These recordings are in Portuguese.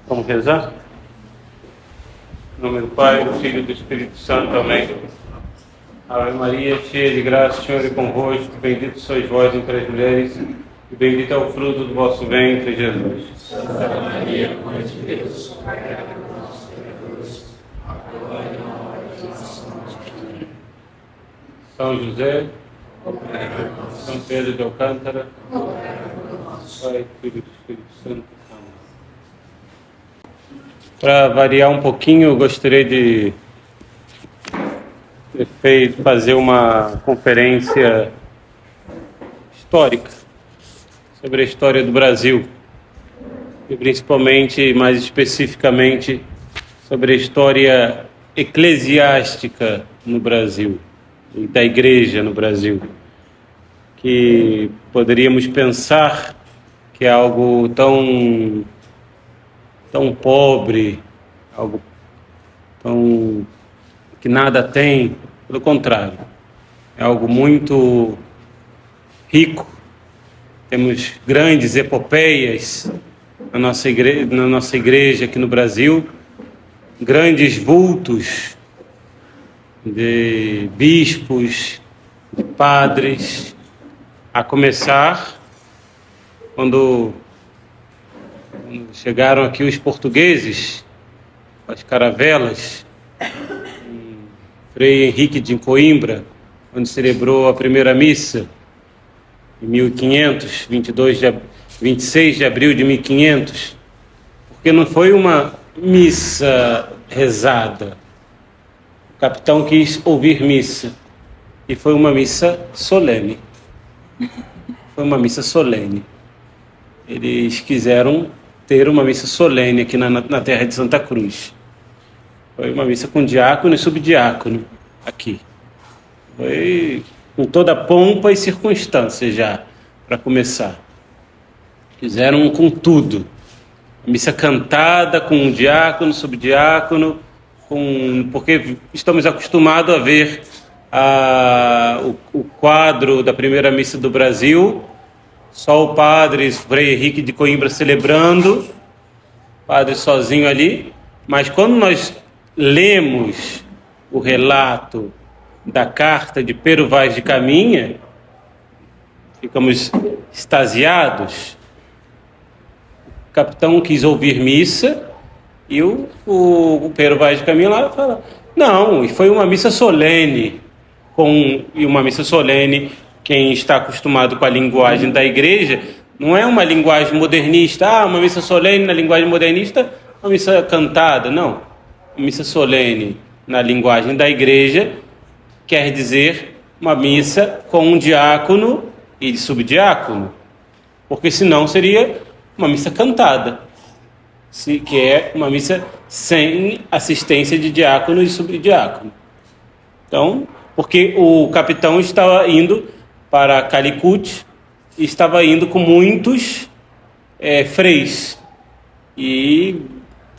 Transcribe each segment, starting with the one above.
Vamos rezar? Em nome do Pai, do Filho e do Espírito Santo. Amém. Ave Maria, cheia de graça, o Senhor é convosco. Bendito sois vós entre as mulheres, e bendito é o fruto do vosso ventre, Jesus. Santa Maria, Mãe de Deus, rogai por nós, pecadores, agora e na hora de nossa morte. São José, São Pedro de Alcântara, Pai, Filho e Espírito Santo. Para variar um pouquinho, eu gostaria de fazer uma conferência histórica sobre a história do Brasil e principalmente, mais especificamente, sobre a história eclesiástica no Brasil e da igreja no Brasil, que poderíamos pensar que é algo tão pobre, algo tão que nada tem. Pelo contrário, é algo muito rico. Temos grandes epopeias na nossa igreja aqui no Brasil, grandes vultos de bispos, de padres, a começar quando chegaram aqui os portugueses, as caravelas, Frei Henrique de Coimbra, onde celebrou a primeira missa em 1500, 26 de abril de 1500, porque não foi uma missa rezada. O capitão quis ouvir missa e foi uma missa solene. Foi uma missa solene. Eles quiseram ter uma missa solene aqui na terra de Santa Cruz. Foi uma missa com diácono e subdiácono aqui. Foi com toda a pompa e circunstância já, para começar. Fizeram com tudo. Missa cantada com diácono, subdiácono, porque estamos acostumados a ver o quadro da primeira missa do Brasil, só o padre Frei Henrique de Coimbra celebrando, o padre sozinho ali, mas quando nós lemos o relato da carta de Pero Vaz de Caminha, ficamos extasiados. O capitão quis ouvir missa e o Pero Vaz de Caminha lá fala, não, e foi uma missa solene, e uma missa solene, quem está acostumado com a linguagem da igreja, não é uma linguagem modernista, uma missa solene na linguagem modernista, uma missa cantada, não. Missa solene na linguagem da igreja quer dizer uma missa com um diácono e subdiácono, porque senão seria uma missa cantada, que é uma missa sem assistência de diácono e subdiácono. Então, porque o capitão estava indo para Calicut e estava indo com muitos freis, e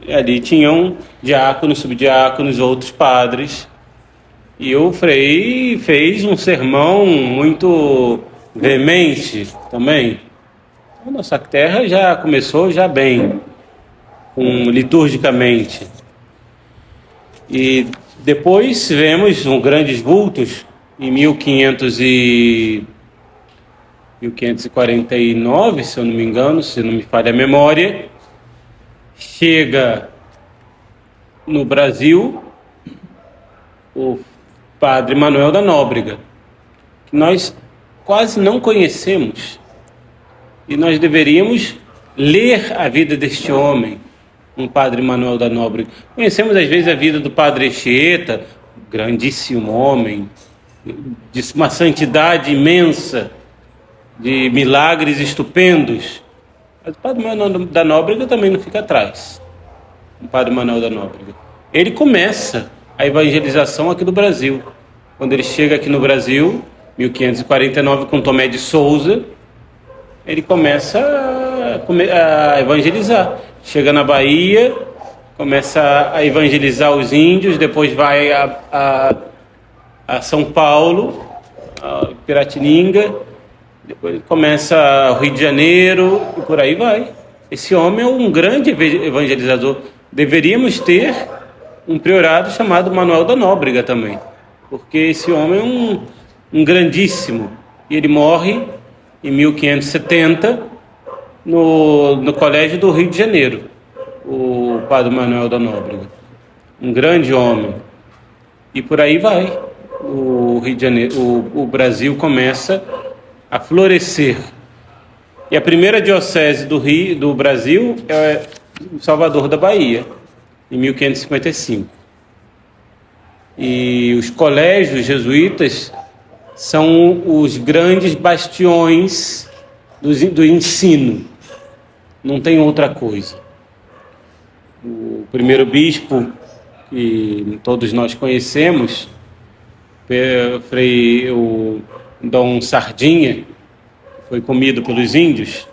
ali tinham diáconos, subdiáconos, outros padres, e o frei fez um sermão muito veemente também. A nossa terra já começou já bem, liturgicamente. E depois vemos grandes vultos em 1549, se eu não me engano, se não me falha a memória. Chega no Brasil o padre Manuel da Nóbrega, que nós quase não conhecemos, e nós deveríamos ler a vida deste homem, um padre Manuel da Nóbrega. Conhecemos às vezes a vida do padre Anchieta, grandíssimo homem, de uma santidade imensa, de milagres estupendos. Mas o padre Manuel da Nóbrega também não fica atrás. O padre Manuel da Nóbrega. Ele começa a evangelização aqui do Brasil. Quando ele chega aqui no Brasil, 1549, com Tomé de Souza, ele começa a evangelizar. Chega na Bahia, começa a evangelizar os índios, depois vai a São Paulo, a Piratininga, depois começa o Rio de Janeiro, e por aí vai. esse homem é um grande evangelizador. Deveríamos ter um priorado chamado Manuel da Nóbrega também, porque esse homem é um grandíssimo. E ele morre em 1570 no Colégio do Rio de Janeiro, o padre Manuel da Nóbrega. Um grande homem. E por aí vai. O Rio de Janeiro, o Brasil começa a florescer. E a primeira diocese do Brasil é Salvador da Bahia, em 1555. E os colégios jesuítas são os grandes bastiões do ensino. Não tem outra coisa. O primeiro bispo, que todos nós conhecemos, o Dom Sardinha, foi comido pelos índios,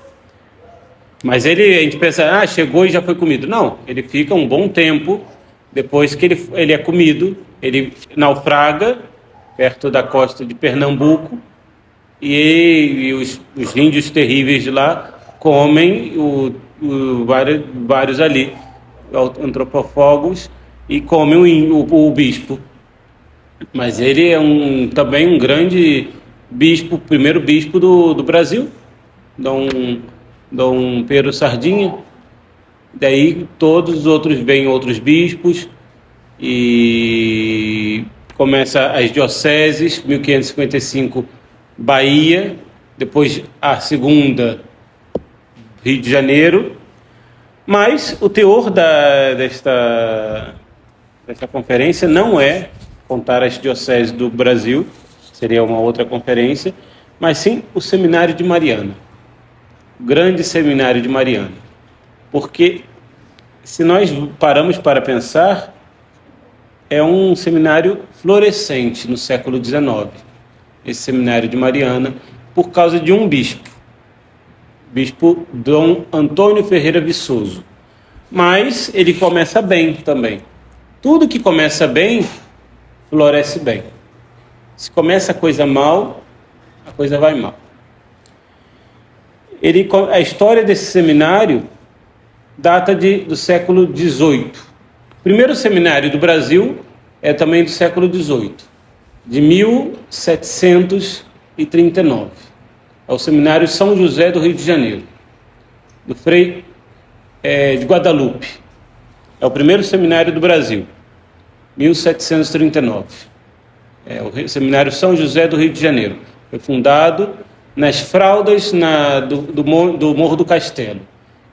mas a gente pensa, chegou e já foi comido. Não, ele fica um bom tempo, depois que ele é comido, ele naufraga perto da costa de Pernambuco, e os índios terríveis de lá comem vários ali, antropófagos, e comem o bispo. Mas ele é também um grande bispo, primeiro bispo do Brasil, Dom Pedro Sardinha. Daí todos os outros vêm outros bispos e começa as dioceses, 1555 Bahia, depois a segunda Rio de Janeiro. Mas o teor desta conferência não é contar as dioceses do Brasil, seria uma outra conferência, mas sim o Seminário de Mariana, o grande Seminário de Mariana. Porque se nós paramos para pensar, é um seminário florescente no século XIX, esse Seminário de Mariana, por causa de um bispo Dom Antônio Ferreira Viçoso. Mas ele começa bem também. Tudo que começa bem, floresce bem. Se começa a coisa mal, a coisa vai mal. A história desse seminário data do século XVIII. O primeiro seminário do Brasil é também do século XVIII, de 1739. É o Seminário São José do Rio de Janeiro, do Frei de Guadalupe. É o primeiro seminário do Brasil, 1739. É o Seminário São José do Rio de Janeiro. Foi fundado nas fraldas do Morro do Castelo.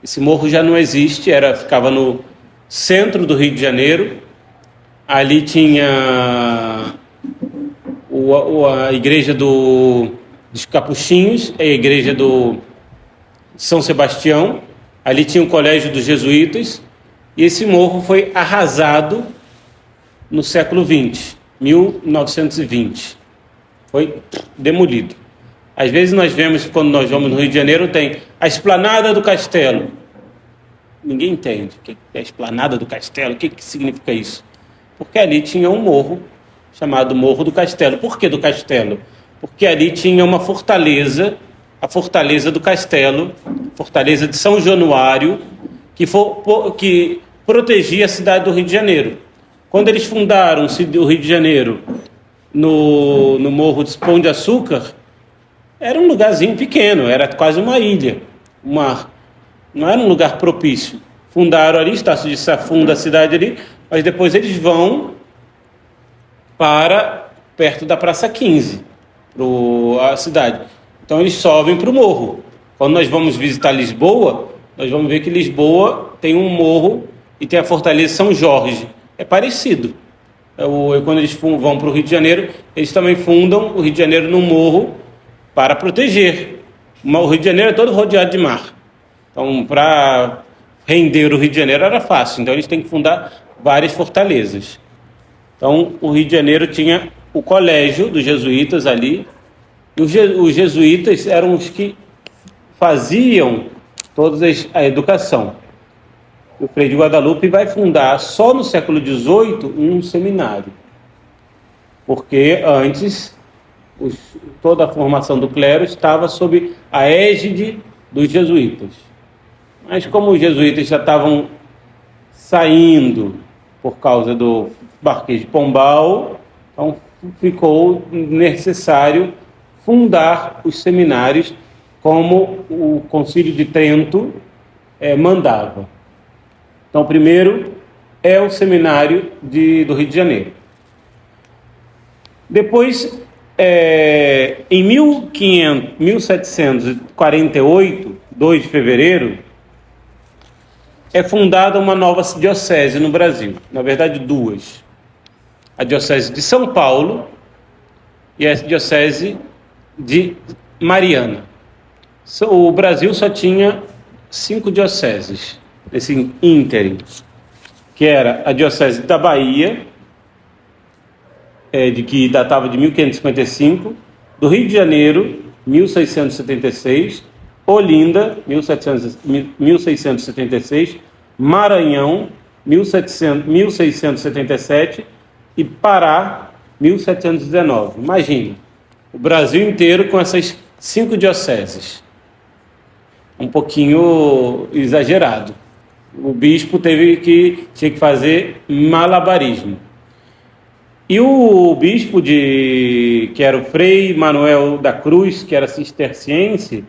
Esse morro já não existe, ficava no centro do Rio de Janeiro. Ali tinha a igreja dos Capuchinhos, a igreja do São Sebastião. Ali tinha o colégio dos jesuítas. E esse morro foi arrasado no século XX, 1920. Foi demolido. Às vezes nós vemos, quando nós vamos no Rio de Janeiro, tem a Esplanada do Castelo. Ninguém entende. O que é a Esplanada do Castelo? O que significa isso? Porque ali tinha um morro chamado Morro do Castelo. Por que do Castelo? Porque ali tinha uma fortaleza, a Fortaleza do Castelo, Fortaleza de São Januário, que protegia a cidade do Rio de Janeiro. Quando eles fundaram o Rio de Janeiro no Morro de Pão de Açúcar, era um lugarzinho pequeno, era quase uma ilha, um mar. Não era um lugar propício. Fundaram ali, Estácio de Sá funda a cidade ali, mas depois eles vão para perto da Praça 15, a cidade. Então eles sobem para o morro. Quando nós vamos visitar Lisboa, nós vamos ver que Lisboa tem um morro e tem a Fortaleza São Jorge. É parecido. Quando eles vão para o Rio de Janeiro, eles também fundam o Rio de Janeiro num morro para proteger. O Rio de Janeiro é todo rodeado de mar. Então, para render o Rio de Janeiro era fácil. Então, eles têm que fundar várias fortalezas. Então, o Rio de Janeiro tinha o colégio dos jesuítas ali. E os jesuítas eram os que faziam toda a educação. O Frei de Guadalupe vai fundar, só no século XVIII, um seminário. Porque antes, toda a formação do clero estava sob a égide dos jesuítas. Mas como os jesuítas já estavam saindo por causa do Marquês de Pombal, então ficou necessário fundar os seminários como o Concílio de Trento mandava. Então, o primeiro é o seminário do Rio de Janeiro. Depois, em 1748, 2 de fevereiro, é fundada uma nova diocese no Brasil. Na verdade, duas. A diocese de São Paulo e a diocese de Mariana. O Brasil só tinha 5 dioceses nesse ínterim, que era a diocese da Bahia, que datava de 1555, do Rio de Janeiro, 1676, Olinda, 1676, Maranhão, 1677 e Pará, 1719. Imagine, o Brasil inteiro com essas 5 dioceses. Um pouquinho exagerado. O bispo tinha que fazer malabarismo. E o bispo que era o Frei Manuel da Cruz, que era cisterciense,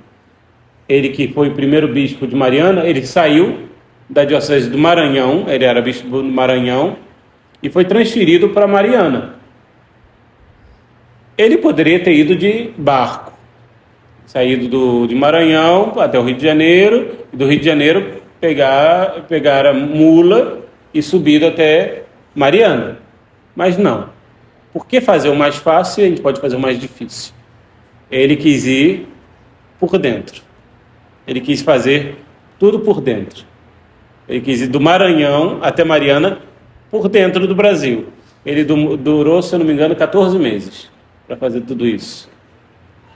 ele que foi o primeiro bispo de Mariana, ele saiu da diocese do Maranhão, ele era bispo do Maranhão, e foi transferido para Mariana. Ele poderia ter ido de barco, saído de Maranhão até o Rio de Janeiro, e do Rio de Janeiro pegar a mula e subido até Mariana. Mas não. Por que fazer o mais fácil? A gente pode fazer o mais difícil. Ele quis ir por dentro. Ele quis fazer tudo por dentro. Ele quis ir do Maranhão até Mariana por dentro do Brasil. Ele durou, se eu não me engano, 14 meses para fazer tudo isso.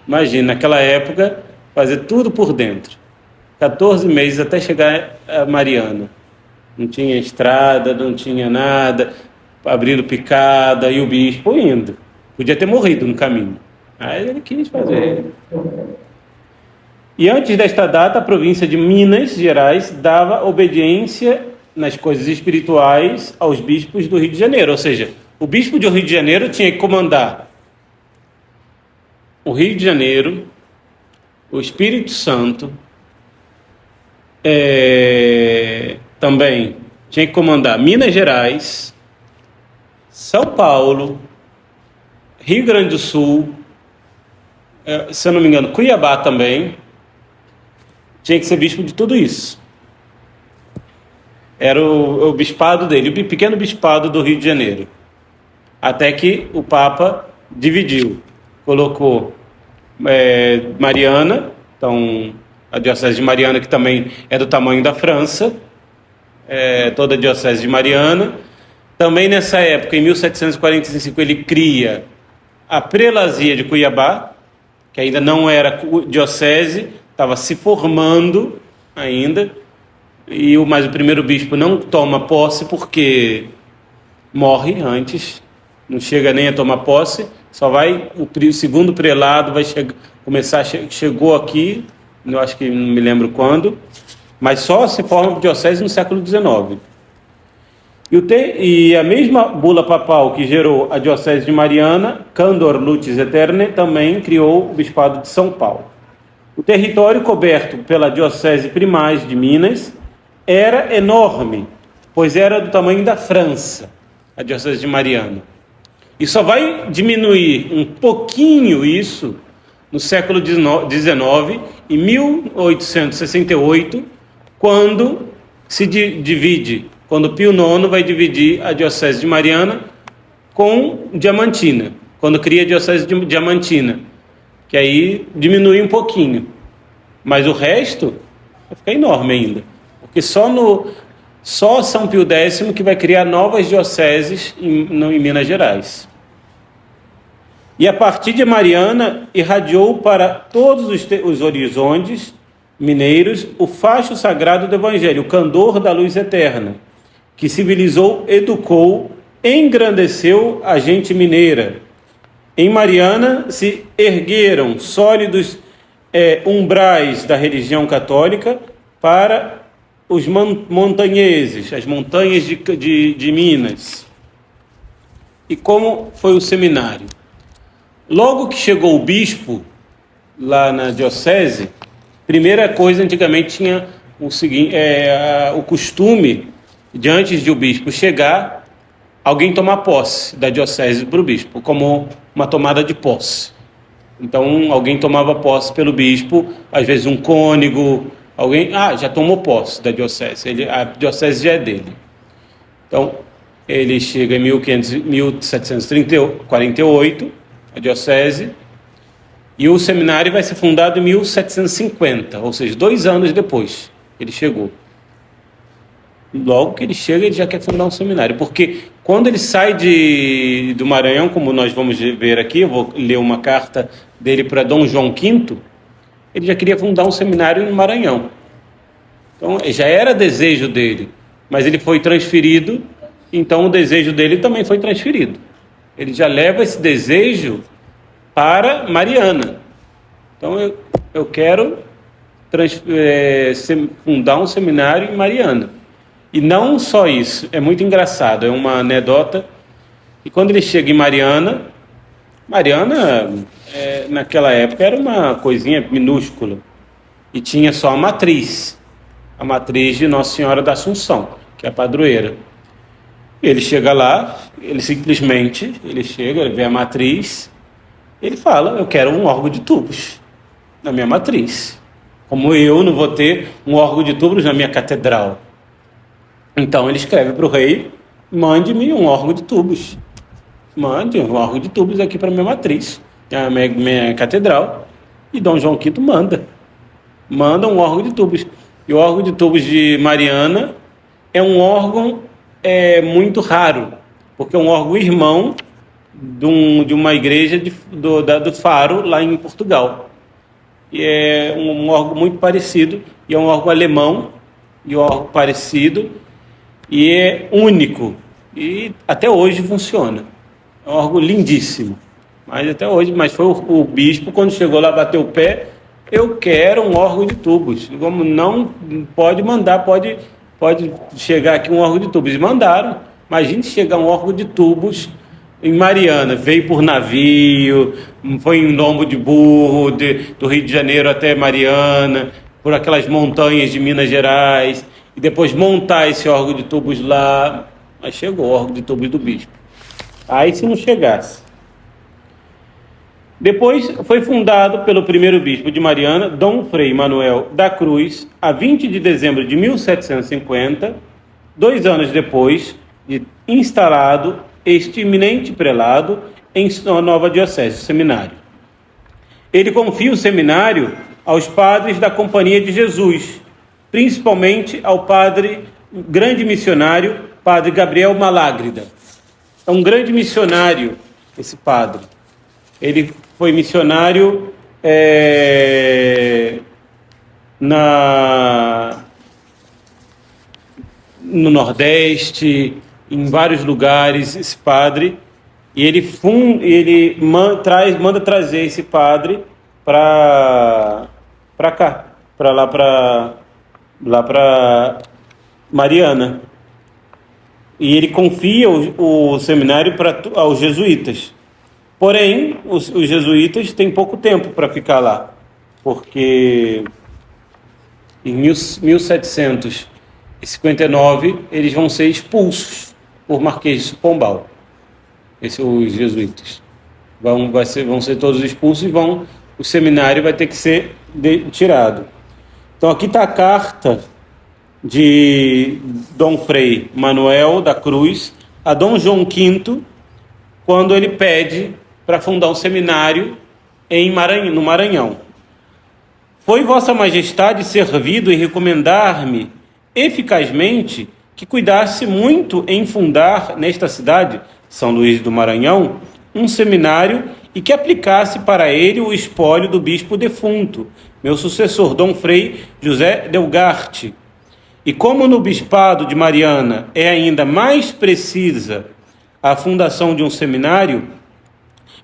Imagina, naquela época, fazer tudo por dentro. 14 meses até chegar a Mariana. Não tinha estrada, não tinha nada, abrindo picada e o bispo indo. Podia ter morrido no caminho. Mas ele quis fazer. E antes desta data, a província de Minas Gerais dava obediência nas coisas espirituais aos bispos do Rio de Janeiro. Ou seja, o bispo do Rio de Janeiro tinha que comandar o Rio de Janeiro, o Espírito Santo, também tinha que comandar Minas Gerais, São Paulo, Rio Grande do Sul, se eu não me engano, Cuiabá também. Tinha que ser bispo de tudo isso. Era o bispado dele, o pequeno bispado do Rio de Janeiro. Até que o Papa dividiu. Colocou Mariana, então a diocese de Mariana, que também é do tamanho da França, toda a diocese de Mariana. Também nessa época, em 1745, ele cria a prelazia de Cuiabá, que ainda não era diocese, estava se formando ainda, mas o primeiro bispo não toma posse porque morre antes, não chega nem a tomar posse, só vai, o segundo prelado vai chegou aqui, eu acho que não me lembro quando, mas só se forma diocese no século XIX. E a mesma bula papal que gerou a diocese de Mariana, Candor Lucis Aeternae, também criou o bispado de São Paulo. O território coberto pela diocese primaz de Minas era enorme, pois era do tamanho da França, a diocese de Mariana. E só vai diminuir um pouquinho isso no século XIX, em 1868, quando se divide, quando Pio IX vai dividir a diocese de Mariana com Diamantina, quando cria a diocese de Diamantina, que aí diminui um pouquinho, mas o resto vai ficar enorme ainda, porque só São Pio X que vai criar novas dioceses em Minas Gerais. E a partir de Mariana, irradiou para todos os horizontes mineiros o facho sagrado do Evangelho, o candor da luz eterna, que civilizou, educou, engrandeceu a gente mineira. Em Mariana se ergueram sólidos umbrais da religião católica para os montanheses, as montanhas de Minas. E como foi o seminário? Logo que chegou o bispo lá na diocese, primeira coisa, antigamente tinha o seguinte, o costume de antes de o bispo chegar, alguém tomar posse da diocese para o bispo, como uma tomada de posse. Então alguém tomava posse pelo bispo, às vezes um cônego, alguém, já tomou posse da diocese, a diocese já é dele. Então ele chega em 1748, a diocese, e o seminário vai ser fundado em 1750, ou seja, 2 anos depois ele chegou. Logo que ele chega, ele já quer fundar um seminário, porque quando ele sai do Maranhão, como nós vamos ver aqui, eu vou ler uma carta dele para Dom João V, ele já queria fundar um seminário no Maranhão. Então já era desejo dele, mas ele foi transferido, então o desejo dele também foi transferido. Ele já leva esse desejo para Mariana. Então eu quero fundar um seminário em Mariana. E não só isso, é muito engraçado, é uma anedota. E quando ele chega em Mariana, naquela época era uma coisinha minúscula, e tinha só a matriz de Nossa Senhora da Assunção, que é a padroeira. Ele chega lá, ele vê a matriz, ele fala: eu quero um órgão de tubos na minha matriz, como eu não vou ter um órgão de tubos na minha catedral. Então ele escreve para o rei: mande-me um órgão de tubos, mande um órgão de tubos aqui para minha matriz, a minha catedral. E Dom João V manda um órgão de tubos. E o órgão de tubos de Mariana é um órgão muito raro, porque é um órgão irmão de uma igreja do Faro, lá em Portugal. E é um órgão muito parecido, e é um órgão alemão, e um órgão parecido, e é único, e até hoje funciona. É um órgão lindíssimo, mas foi o bispo, quando chegou lá, bateu o pé: eu quero um órgão de tubos. Como não pode mandar, pode chegar aqui um órgão de tubos. E mandaram. Imagine chegar um órgão de tubos em Mariana, veio por navio, foi em lombo de burro, do Rio de Janeiro até Mariana, por aquelas montanhas de Minas Gerais, e depois montar esse órgão de tubos lá. Mas chegou o órgão de tubos do bispo. Aí se não chegasse. Depois foi fundado pelo primeiro bispo de Mariana, Dom Frei Manuel da Cruz, a 20 de dezembro de 1750, 2 anos depois de instalado este eminente prelado em sua nova diocese, seminário. Ele confia o seminário aos padres da Companhia de Jesus, principalmente ao grande missionário, padre Gabriel Malágrida. É um grande missionário, esse padre. Ele foi missionário no Nordeste, em vários lugares, esse padre, e ele manda trazer esse padre para cá, lá para Mariana. E ele confia o seminário aos jesuítas. Porém, os jesuítas têm pouco tempo para ficar lá, porque em 1759 eles vão ser expulsos por Marquês de Pombal. Os jesuítas vão ser todos expulsos e o seminário vai ter que ser tirado. Então aqui está a carta de Dom Frei Manuel da Cruz a Dom João V, quando ele pede para fundar um seminário no Maranhão. Foi Vossa Majestade servido em recomendar-me eficazmente que cuidasse muito em fundar nesta cidade, São Luís do Maranhão, um seminário e que aplicasse para ele o espólio do bispo defunto, meu sucessor, Dom Frei José Delgarte. E como no bispado de Mariana é ainda mais precisa a fundação de um seminário,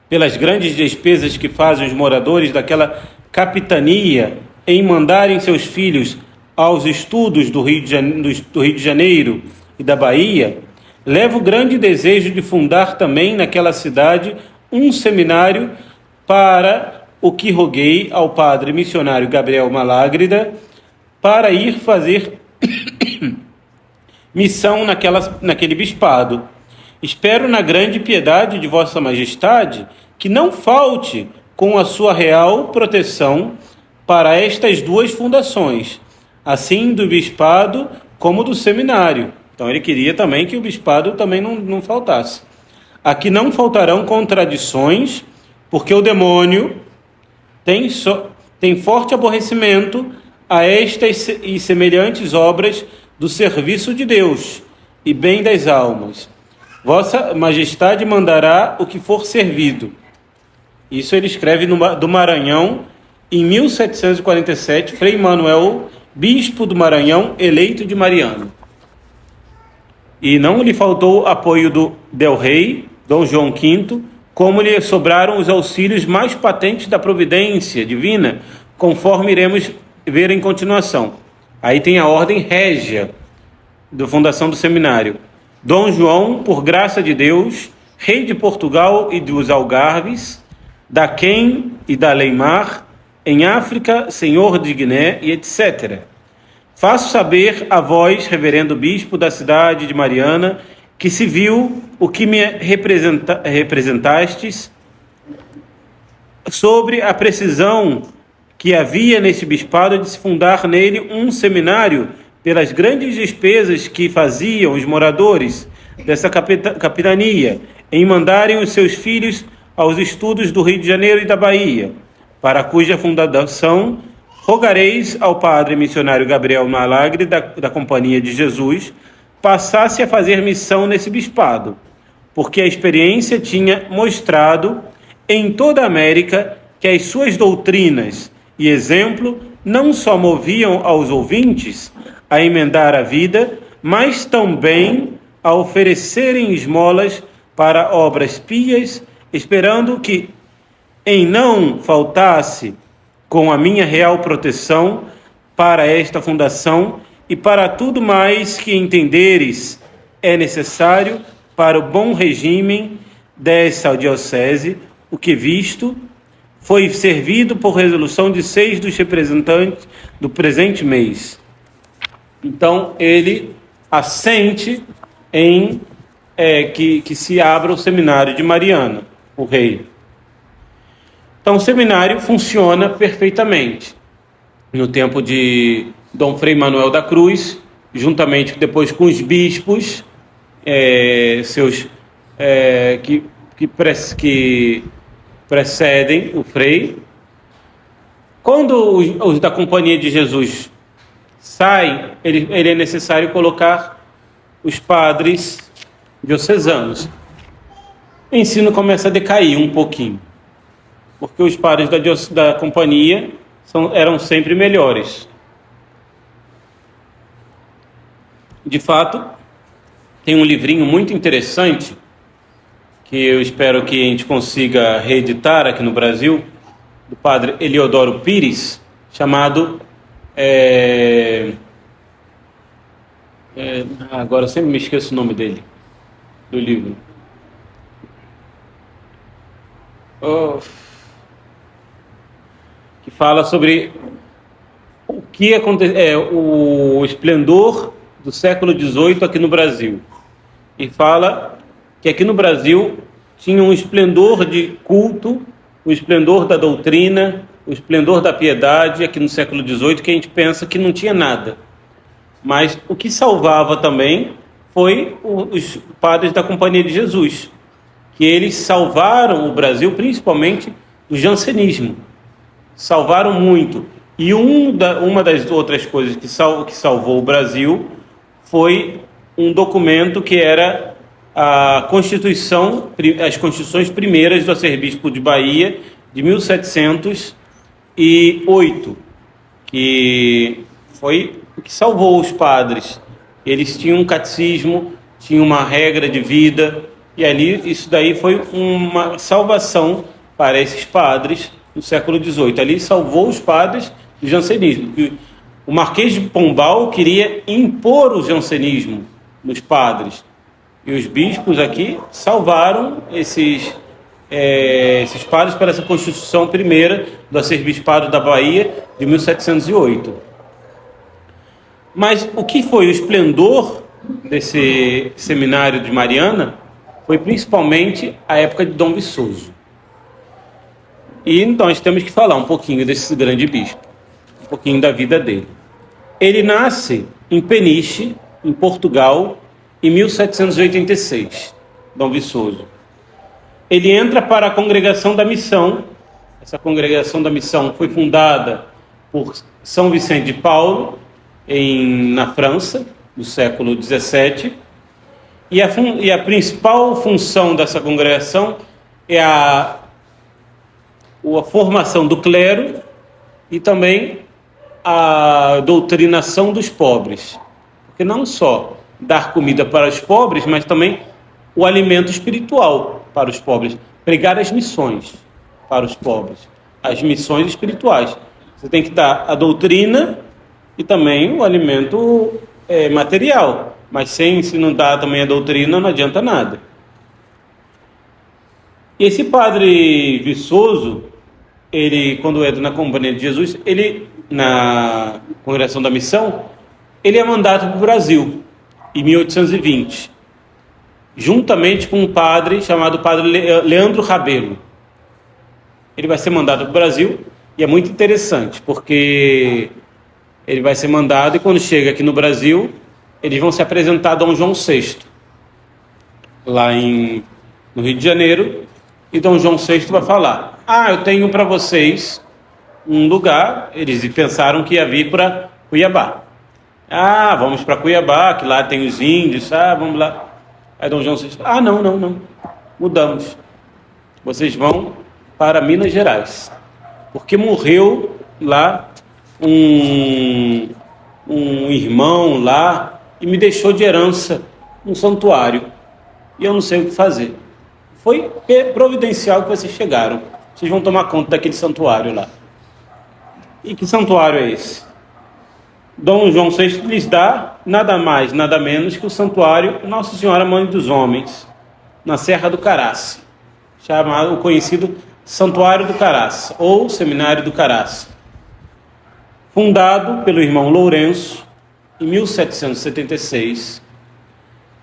pelas grandes despesas que fazem os moradores daquela capitania em mandarem seus filhos aos estudos do Rio de Janeiro e da Bahia, levo grande desejo de fundar também naquela cidade um seminário, para o que roguei ao padre missionário Gabriel Malágrida para ir fazer missão naquele bispado. Espero na grande piedade de Vossa Majestade que não falte com a sua real proteção para estas duas fundações, assim do bispado como do seminário. Então ele queria também que o bispado também não faltasse. Aqui não faltarão contradições, porque o demônio tem forte aborrecimento a estas e semelhantes obras do serviço de Deus e bem das almas. Vossa Majestade mandará o que for servido. Isso ele escreve do Maranhão, em 1747, Frei Manuel, bispo do Maranhão, eleito de Mariana. E não lhe faltou apoio do Del Rey, Dom João V, como lhe sobraram os auxílios mais patentes da providência divina, conforme iremos ver em continuação. Aí tem a ordem régia da fundação do seminário. Dom João, por graça de Deus, rei de Portugal e dos Algarves, da Quem e da Leimar, em África, senhor de Guiné e etc. Faço saber a vós, reverendo bispo da cidade de Mariana, que se viu o que me representastes sobre a precisão que havia nesse bispado de se fundar nele um seminário pelas grandes despesas que faziam os moradores dessa capitania em mandarem os seus filhos aos estudos do Rio de Janeiro e da Bahia, para cuja fundação rogareis ao padre missionário Gabriel Malagre da Companhia de Jesus passasse a fazer missão nesse bispado, porque a experiência tinha mostrado em toda a América que as suas doutrinas e exemplo não só moviam aos ouvintes a emendar a vida, mas também a oferecerem esmolas para obras pias, esperando que em não faltasse com a minha real proteção para esta fundação e para tudo mais que entenderes é necessário para o bom regime dessa diocese, o que visto foi servido por resolução de 6 dos representantes do presente mês. Então, ele assente em que se abra o seminário de Mariana, o rei. Então, o seminário funciona perfeitamente. No tempo de Dom Frei Manuel da Cruz, juntamente depois com os bispos, que precedem o Frei. Quando os da Companhia de Jesus saem, ele é necessário colocar os padres diocesanos. O ensino começa a decair um pouquinho, porque os padres da Companhia eram sempre melhores. De fato, tem um livrinho muito interessante que eu espero que a gente consiga reeditar aqui no Brasil, do padre Eliodoro Pires, chamado agora eu sempre me esqueço o nome dele, do livro. Que fala sobre o que o esplendor do século XVIII aqui no Brasil. E fala que aqui no Brasil tinha um esplendor de culto, o esplendor da doutrina, o esplendor da piedade aqui no século XVIII, que a gente pensa que não tinha nada. Mas o que salvava também foi os padres da Companhia de Jesus, que eles salvaram o Brasil principalmente do jansenismo. Salvaram muito. E uma das outras coisas que salvou o Brasil foi um documento que era as constituições primeiras do arcebispo de Bahia, de 1708, que foi o que salvou os padres. Eles tinham um catecismo, tinham uma regra de vida, e ali isso daí foi uma salvação para esses padres no século XVIII. Ali salvou os padres do jansenismo. O Marquês de Pombal queria impor o jansenismo nos padres. E os bispos aqui salvaram esses padres para essa Constituição primeira do Arcebispado da Bahia de 1708. Mas o que foi o esplendor desse seminário de Mariana foi principalmente a época de Dom Viçoso. E então nós temos que falar um pouquinho desse grande bispo, um pouquinho da vida dele. Ele nasce em Peniche, em Portugal, em 1786, Dom Viçoso. Ele entra para a Congregação da Missão. Essa Congregação da Missão foi fundada por São Vicente de Paulo, na França, no século XVII. E a principal função dessa congregação é a formação do clero e também a doutrinação dos pobres. Porque não só dar comida para os pobres, mas também o alimento espiritual para os pobres. Pregar as missões para os pobres, as missões espirituais. Você tem que dar a doutrina e também o alimento material. Mas se não dá também a doutrina, não adianta nada. E esse padre Viçoso, ele, quando entra na Companhia de Jesus, ele, na Congregação da Missão, ele é mandado para o Brasil, em 1820, juntamente com um padre chamado Padre Leandro Rabelo. Ele vai ser mandado para o Brasil, e é muito interessante, porque ele vai ser mandado, e quando chega aqui no Brasil, eles vão se apresentar a Dom João VI, lá no Rio de Janeiro, e Dom João VI vai falar: eu tenho para vocês um lugar. Eles pensaram que ia vir para Cuiabá. Vamos para Cuiabá, que lá tem os índios, vamos lá. Aí Dom João VI fala: não, mudamos. Vocês vão para Minas Gerais, porque morreu lá um irmão lá, e me deixou de herança um santuário, e eu não sei o que fazer. Foi providencial que vocês chegaram. Vocês vão tomar conta daquele santuário lá. E que santuário é esse? Dom João VI lhes dá nada mais, nada menos que o santuário Nossa Senhora Mãe dos Homens, na Serra do Caraça, chamado, o conhecido Santuário do Caraça, ou Seminário do Caraça, fundado pelo irmão Lourenço, em 1776.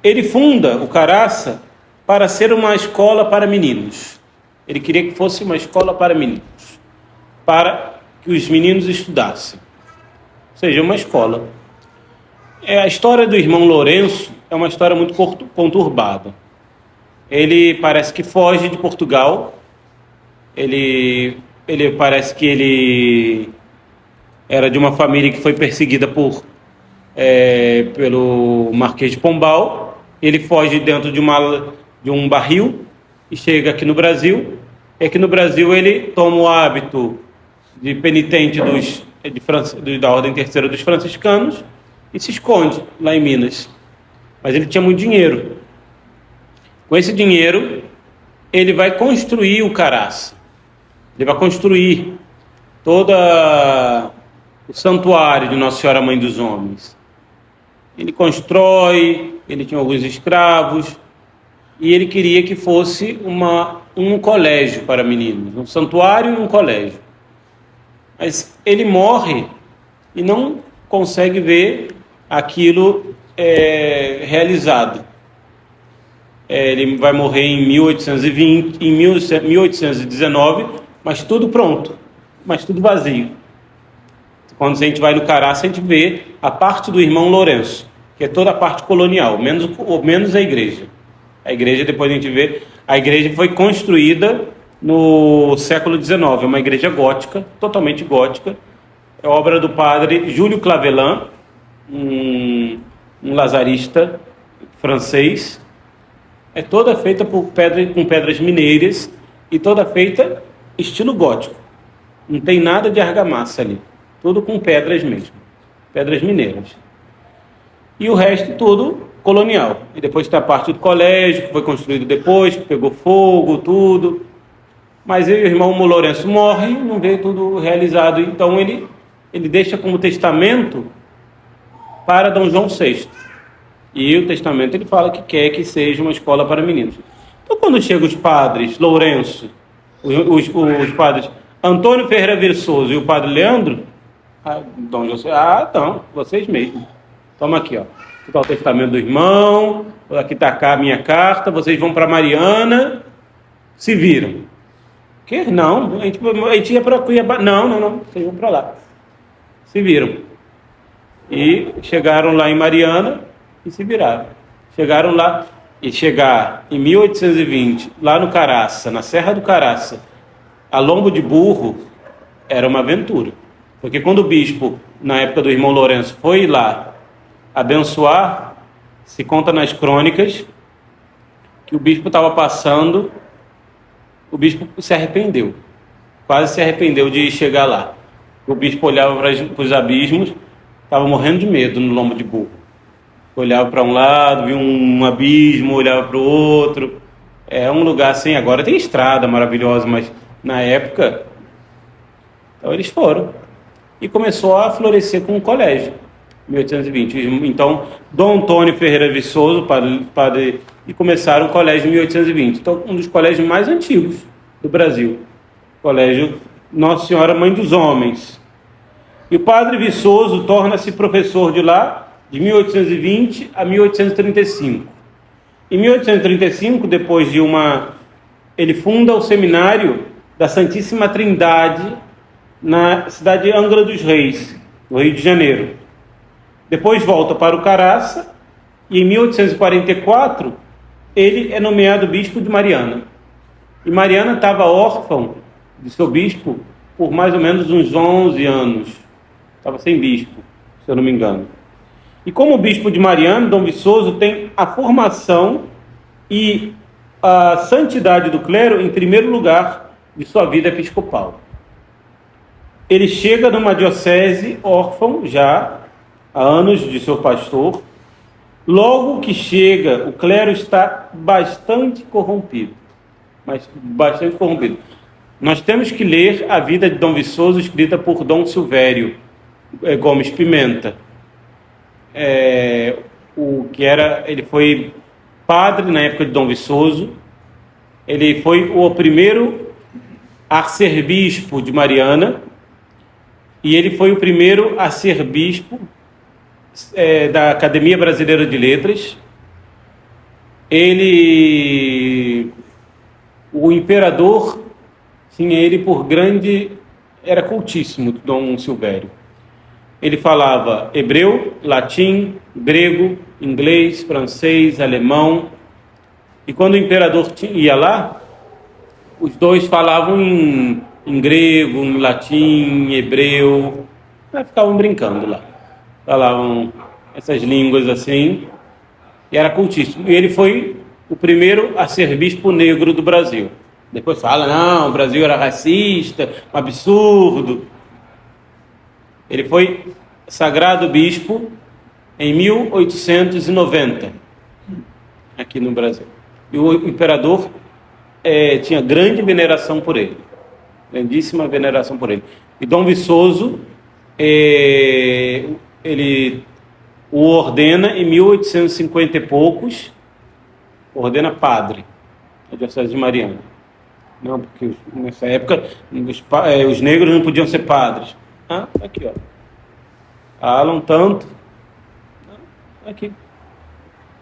Ele funda o Caraça para ser uma escola para meninos. Ele queria que fosse uma escola para meninos, para que os meninos estudassem. Ou seja, uma escola. A história do irmão Lourenço é uma história muito conturbada. Ele parece que foge de Portugal. Ele parece que ele era de uma família que foi perseguida pelo Marquês de Pombal. Ele foge dentro de um barril e chega aqui no Brasil. E aqui no Brasil ele toma o hábito de penitente da Ordem Terceira dos Franciscanos e se esconde lá em Minas. Mas ele tinha muito dinheiro. Com esse dinheiro, ele vai construir o Caraça. Ele vai construir todo o santuário de Nossa Senhora Mãe dos Homens. Ele constrói, ele tinha alguns escravos, e ele queria que fosse um colégio para meninos, um santuário e um colégio. Mas ele morre e não consegue ver aquilo realizado. Ele vai morrer em 1820, em 1819, mas tudo pronto, mas tudo vazio. Quando a gente vai no Caraça, a gente vê a parte do irmão Lourenço, que é toda a parte colonial, menos a igreja. A igreja, depois a gente vê, a igreja foi construída no século XIX, é uma igreja gótica, totalmente gótica, é obra do padre Júlio Clavelin, um lazarista francês. É toda feita com pedras mineiras e toda feita estilo gótico. Não tem nada de argamassa ali, tudo com pedras mesmo, pedras mineiras. E o resto tudo colonial. E depois tem a parte do colégio, que foi construído depois, que pegou fogo, tudo. Mas aí o irmão Lourenço morre, não vê tudo realizado. Então ele ele deixa como testamento para Dom João VI. E o testamento ele fala que quer que seja uma escola para meninos. Então, quando chegam os padres Lourenço, os padres Antônio Ferreira Viçoso e o padre Leandro, Dom João, então, vocês mesmos. Toma aqui, ó. Aqui está o testamento do irmão, aqui está a minha carta, vocês vão para Mariana, se viram. Que? Não, a gente ia para Cuiabá. Não, vocês vão para lá. Se viram. E chegaram lá em Mariana e se viraram. Chegaram lá, e chegar em 1820, lá no Caraça, na Serra do Caraça, a lombo de burro, era uma aventura. Porque quando o bispo, na época do irmão Lourenço, foi lá abençoar, se conta nas crônicas que o bispo estava passando, o bispo se arrependeu, quase se arrependeu de chegar lá. O bispo olhava para os abismos, estava morrendo de medo no lombo de burro. Olhava para um lado, via um abismo, olhava para o outro. É um lugar assim, agora tem estrada maravilhosa, mas na época, então eles foram. E começou a florescer com um colégio, 1820. Então, Dom Antônio Ferreira Viçoso, padre, e começaram o colégio em 1820. Então, um dos colégios mais antigos do Brasil. Colégio Nossa Senhora Mãe dos Homens. E o padre Viçoso torna-se professor de lá de 1820 a 1835. Em 1835, depois de ele funda o seminário da Santíssima Trindade na cidade de Angra dos Reis, no Rio de Janeiro. Depois volta para o Caraça e em 1844 ele é nomeado bispo de Mariana. E Mariana estava órfã de seu bispo por mais ou menos uns 11 anos. Estava sem bispo, se eu não me engano. E como bispo de Mariana, Dom Viçoso tem a formação e a santidade do clero em primeiro lugar de sua vida episcopal. Ele chega numa diocese órfão já há anos de seu pastor. Logo que chega, o clero está bastante corrompido. Mas bastante corrompido. Nós temos que ler a vida de Dom Viçoso, escrita por Dom Silvério Gomes Pimenta. Ele foi padre na época de Dom Viçoso. Ele foi o primeiro arcebispo de Mariana. E ele foi o primeiro a ser bispo da Academia Brasileira de Letras. O imperador tinha ele por grande, era cultíssimo, Dom Silvério. Ele falava hebreu, latim, grego, inglês, francês, alemão. E quando o imperador ia lá, os dois falavam em grego, em latim, em hebreu, ficavam brincando lá. Falavam essas línguas assim, e era cultíssimo. E ele foi o primeiro a ser bispo negro do Brasil. Depois fala, não, o Brasil era racista, um absurdo. Ele foi sagrado bispo em 1890, aqui no Brasil. E o imperador tinha grande veneração por ele. Grandíssima veneração por ele. E Dom Viçoso, ele o ordena em 1850 e poucos, ordena padre, na diocese de Mariana. Não, porque nessa época os negros não podiam ser padres. Aqui, ó. Falam tanto. Aqui.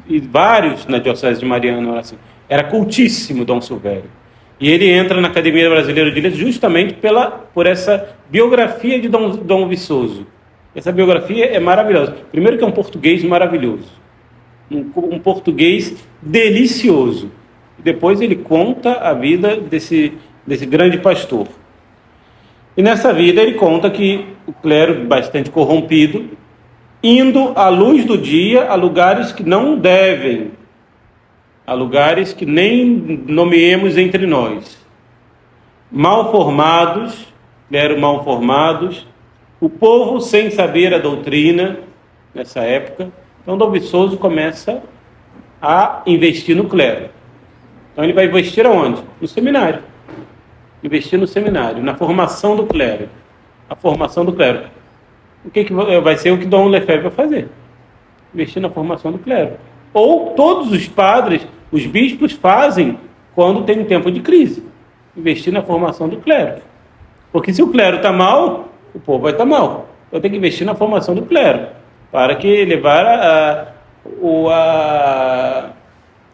E vários na diocese de Mariana eram assim. Era cultíssimo Dom Silvério. E ele entra na Academia Brasileira de Letras justamente por essa biografia de Dom Viçoso. Essa biografia é maravilhosa. Primeiro que é um português maravilhoso. Um português delicioso. E depois ele conta a vida desse grande pastor. E nessa vida ele conta que o clero, bastante corrompido, indo à luz do dia a lugares que não devem, a lugares que nem nomeemos entre nós. Mal formados, clero mal formados, o povo sem saber a doutrina, nessa época. Então Dom Viçoso começa a investir no clero. Então ele vai investir aonde? No seminário. Investir no seminário, na formação do clero. A formação do clero. o que vai ser o que Dom Lefebvre vai fazer? Investir na formação do clero. Ou todos os padres, os bispos fazem quando tem um tempo de crise. Investir na formação do clero. Porque se o clero está mal, o povo vai estar mal. Então tem que investir na formação do clero para que elevar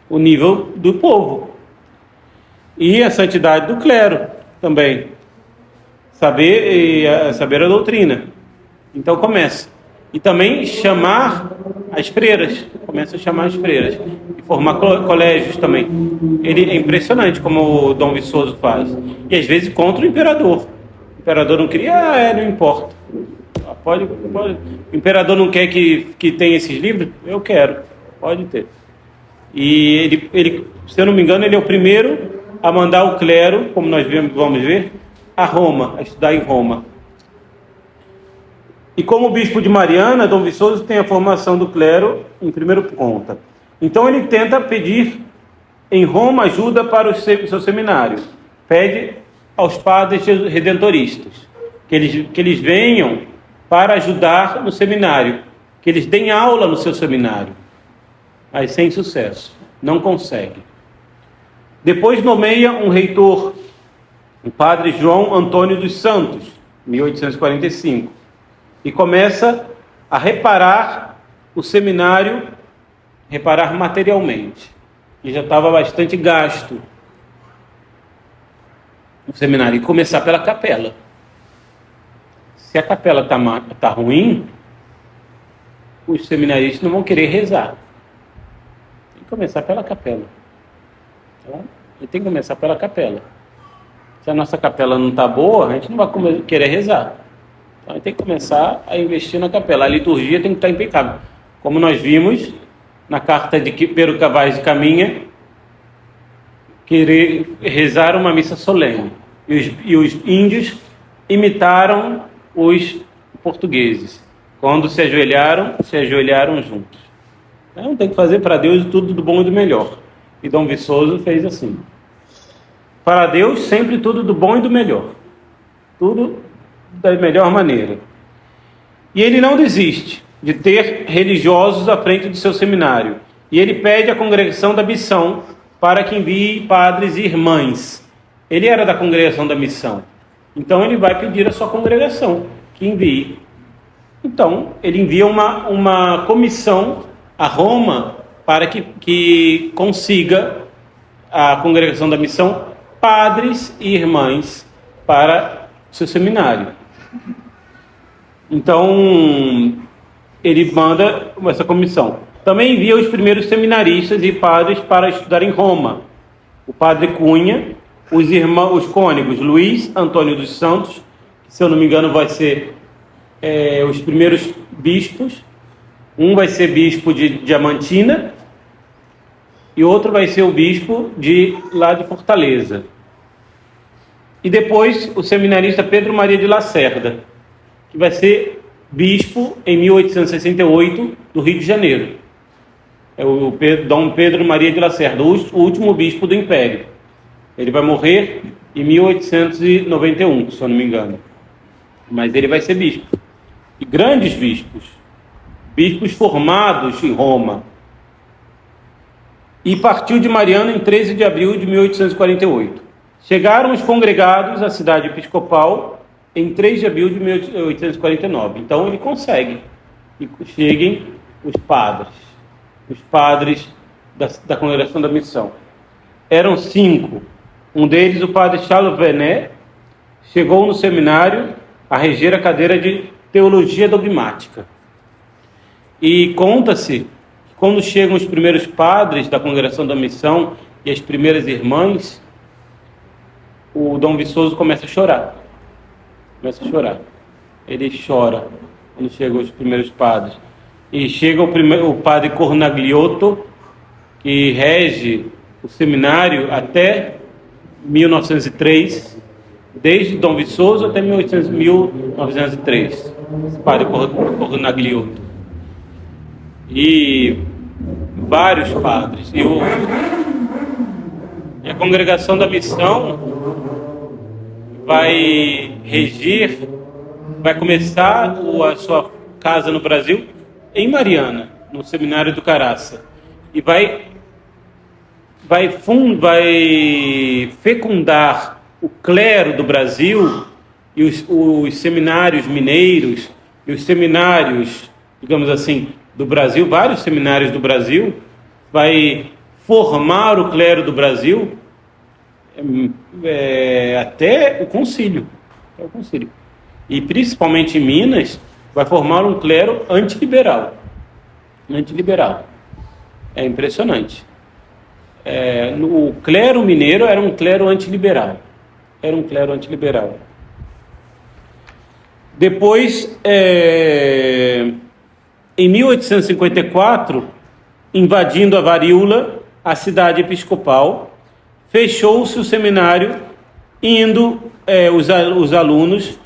o nível do povo. E a santidade do clero também. Saber a doutrina. Então começa. E também chamar as freiras. Começa a chamar as freiras. E formar colégios também. Ele é impressionante como o Dom Viçoso faz. E às vezes contra o imperador. O imperador não queria, não importa. Pode. O imperador não quer que tenha esses livros? Eu quero. Pode ter. E ele, se eu não me engano, ele é o primeiro a mandar o clero, como nós vamos ver, a Roma, a estudar em Roma. E como bispo de Mariana, Dom Viçoso tem a formação do clero em primeiro ponto. Então ele tenta pedir em Roma ajuda para o seu seminário. Pede aos padres redentoristas que eles venham para ajudar no seminário, que eles deem aula no seu seminário. Mas sem sucesso, não consegue. Depois nomeia um reitor, o padre João Antônio dos Santos, 1845, e começa a reparar o seminário, reparar materialmente, que já estava bastante gasto o seminário, e começar pela capela. Se a capela está ruim, os seminaristas não vão querer rezar. Tem que começar pela capela. Então, tem que começar pela capela. Se a nossa capela não está boa, a gente não vai querer rezar. Então, tem que começar a investir na capela. A liturgia tem que estar impecável. Como nós vimos na carta de Pedro Cavaes de Caminha, querer rezar uma missa solene. E os índios imitaram os portugueses. Quando se ajoelharam juntos. Então tem que fazer para Deus tudo do bom e do melhor. E Dom Viçoso fez assim. Para Deus sempre tudo do bom e do melhor. Tudo da melhor maneira. E ele não desiste de ter religiosos à frente do seu seminário. E ele pede à congregação da missão para que envie padres e irmãs. Ele era da congregação da missão. Então ele vai pedir à sua congregação que envie. Então ele envia uma comissão a Roma para que consiga a congregação da missão padres e irmãs para o seu seminário. Então ele manda essa comissão. Também envia os primeiros seminaristas e padres para estudar em Roma. O padre Cunha, os cônegos Luís Antônio dos Santos, que, se eu não me engano vai ser os primeiros bispos. Um vai ser bispo de Diamantina e outro vai ser o bispo lá de Fortaleza. E depois o seminarista Pedro Maria de Lacerda, que vai ser bispo em 1868 do Rio de Janeiro. É o Dom Pedro Maria de Lacerda, o último bispo do Império. Ele vai morrer em 1891, se eu não me engano. Mas ele vai ser bispo. E grandes bispos formados em Roma. E partiu de Mariana em 13 de abril de 1848. Chegaram os congregados à cidade episcopal em 3 de abril de 1849. Então ele consegue. E cheguem os padres da congregação da missão. Eram 5. Um deles, o padre Charles Venet, chegou no seminário a reger a cadeira de teologia dogmática. E conta-se que quando chegam os primeiros padres da congregação da missão e as primeiras irmãs, o Dom Viçoso começa a chorar. Ele chora quando chegam os primeiros padres. E chega o padre Cornagliotto, que rege o seminário até 1903, desde Dom Viçoso até 1903. Esse padre Cornagliotto. E vários padres. E a congregação da missão vai reger vai começar a sua casa no Brasil em Mariana, no Seminário do Caraça, e vai fecundar o clero do Brasil e os seminários mineiros e os seminários, digamos assim, do Brasil, vários seminários do Brasil, vai formar o clero do Brasil até o concílio. E principalmente em Minas, vai formar um clero antiliberal. É impressionante. O clero mineiro era um clero antiliberal. Depois, em 1854, invadindo a varíola, a cidade episcopal, fechou-se o seminário, indo os alunos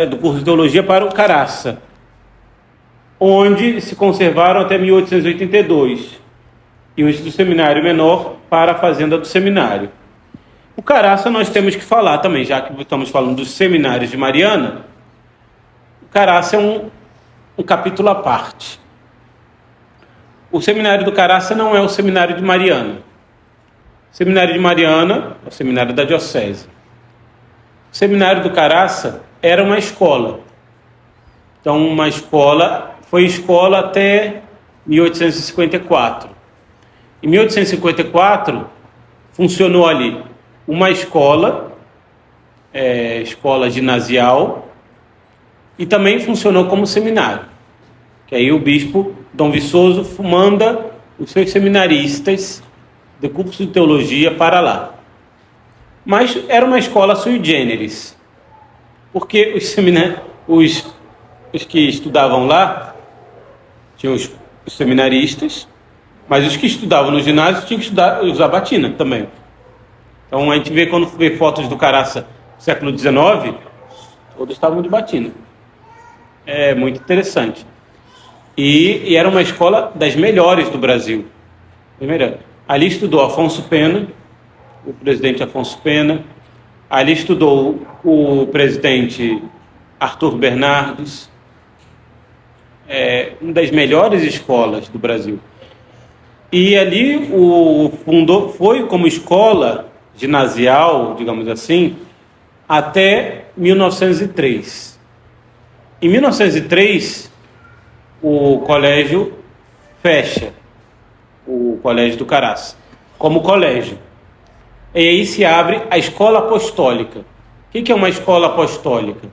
do curso de teologia para o Caraça, onde se conservaram até 1882, e os do seminário menor para a fazenda do seminário. O Caraça nós temos que falar também, já que estamos falando dos seminários de Mariana. O Caraça é um capítulo à parte. O seminário do Caraça não é o seminário de Mariana. O seminário de Mariana é o seminário da diocese. O seminário do Caraça era uma escola. Então, foi escola até 1854. Em 1854, funcionou ali uma escola ginasial, e também funcionou como seminário. Que aí o bispo Dom Viçoso manda os seus seminaristas do curso de teologia para lá. Mas era uma escola sui generis, porque os que estudavam lá tinham os seminaristas, mas os que estudavam no ginásio tinham que usar batina também. Então a gente vê, quando vê fotos do Caraça do século XIX, todos estavam de batina. É muito interessante. E era uma escola das melhores do Brasil. Ali estudou Afonso Pena, o presidente Afonso Pena. Ali estudou o presidente Arthur Bernardes. Uma das melhores escolas do Brasil. E ali foi como escola ginasial, digamos assim, até 1903. Em 1903, o colégio fecha, o colégio do Caraça, como colégio. E aí se abre a escola apostólica. O que é uma escola apostólica?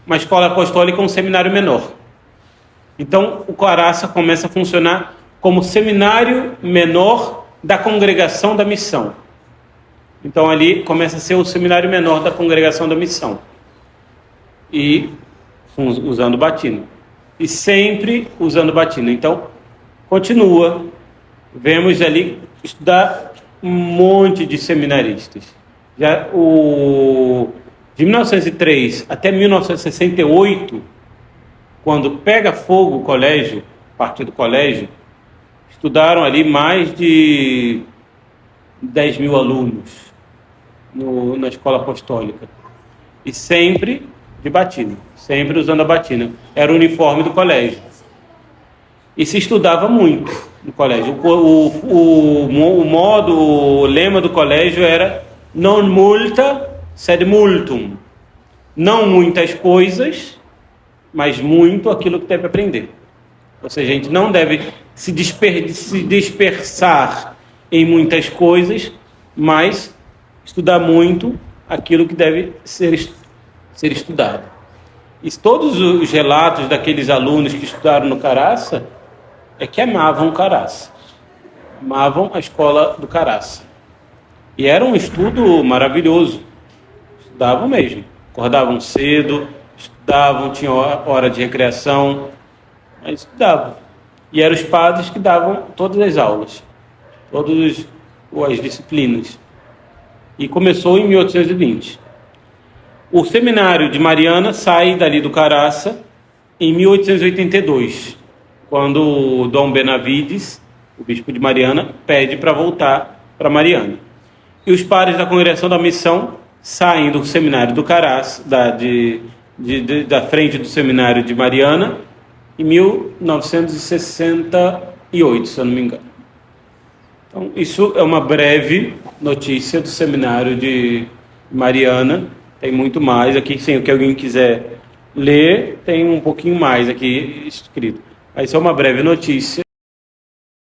Uma escola apostólica é um seminário menor. Então, o Caraça começa a funcionar como seminário menor da Congregação da Missão. Então, ali começa a ser o seminário menor da Congregação da Missão. E usando batina. E sempre usando batina. Então, continua. Vemos ali estudar um monte de seminaristas. De 1903 até 1968, quando pega fogo o colégio, parte do colégio, estudaram ali mais de 10 mil alunos na escola apostólica. E sempre de batina, sempre usando a batina. Era o uniforme do colégio. E se estudava muito no colégio. O lema do colégio era non multa sed multum. Não muitas coisas, mas muito aquilo que deve aprender. Ou seja, a gente não deve se dispersar em muitas coisas, mas estudar muito aquilo que deve ser estudado. E todos os relatos daqueles alunos que estudaram no Caraça é que amavam o Caraça, amavam a escola do Caraça. E era um estudo maravilhoso, estudavam mesmo, acordavam cedo, estudavam, tinham hora de recreação, mas estudavam. E eram os padres que davam todas as aulas, todas as disciplinas. E começou em 1820. O seminário de Mariana sai dali do Caraça em 1882, quando o Dom Benavides, o bispo de Mariana, pede para voltar para Mariana. E os padres da Congregação da Missão saem do seminário do Caraça, da frente do seminário de Mariana, em 1968, se eu não me engano. Então, isso é uma breve notícia do seminário de Mariana. Tem muito mais aqui, se alguém quiser ler, tem um pouquinho mais aqui escrito. Mas é uma breve notícia.